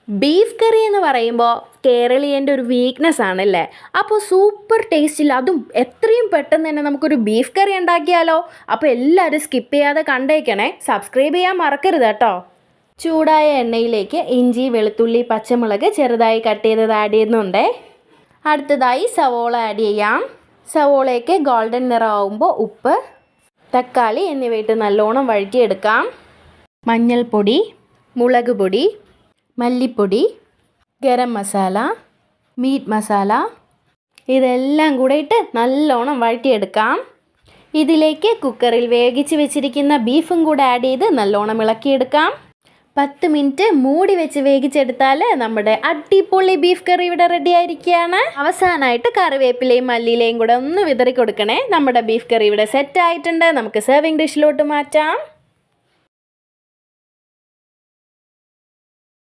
Beef കറി എന്ന് പറയുമ്പോൾ കേരളീയൻ്റെ ഒരു വീക്ക്നെസ് ആണല്ലേ. അപ്പോൾ സൂപ്പർ ടേസ്റ്റിൽ അതും എത്രയും പെട്ടെന്ന് തന്നെ നമുക്കൊരു ബീഫ് കറി ഉണ്ടാക്കിയാലോ. അപ്പോൾ എല്ലാവരും സ്കിപ്പ് ചെയ്യാതെ കണ്ടേക്കണേ. സബ്സ്ക്രൈബ് ചെയ്യാൻ മറക്കരുത് കേട്ടോ. ചൂടായ എണ്ണയിലേക്ക് ഇഞ്ചി, വെളുത്തുള്ളി, പച്ചമുളക് ചെറുതായി കട്ട് ചെയ്തത് ആഡ് ചെയ്യുന്നുണ്ട്. അടുത്തതായി സവോള ആഡ് ചെയ്യാം. സവോളയ്ക്ക് ഗോൾഡൻ നിറമാകുമ്പോൾ ഉപ്പ്, തക്കാളി എന്നിവയിട്ട് നല്ലോണം വഴറ്റിയെടുക്കാം. മഞ്ഞൾപ്പൊടി, മുളക് പൊടി, മല്ലിപ്പൊടി, ഗരം മസാല, മീറ്റ് മസാല ഇതെല്ലാം കൂടെ ഇട്ട് നല്ലോണം വഴറ്റിയെടുക്കാം. ഇതിലേക്ക് കുക്കറിൽ വേവിച്ച് വെച്ചിരിക്കുന്ന ബീഫും കൂടെ ആഡ് ചെയ്ത് നല്ലോണം ഇളക്കിയെടുക്കാം. 10 മിനിറ്റ് മൂടി വെച്ച് വേവിച്ചെടുത്താൽ നമ്മുടെ അടിപൊളി ബീഫ് കറി ഇവിടെ റെഡി ആയിരിക്കുകയാണ്. അവസാനമായിട്ട് കറിവേപ്പിലയും മല്ലിയിലയും കൂടെ ഒന്ന് വിതറി കൊടുക്കണേ. നമ്മുടെ ബീഫ് കറി ഇവിടെ സെറ്റ് ആയിട്ടുണ്ട്. നമുക്ക് സെർവിങ് ഡിഷിലോട്ട് മാറ്റാം.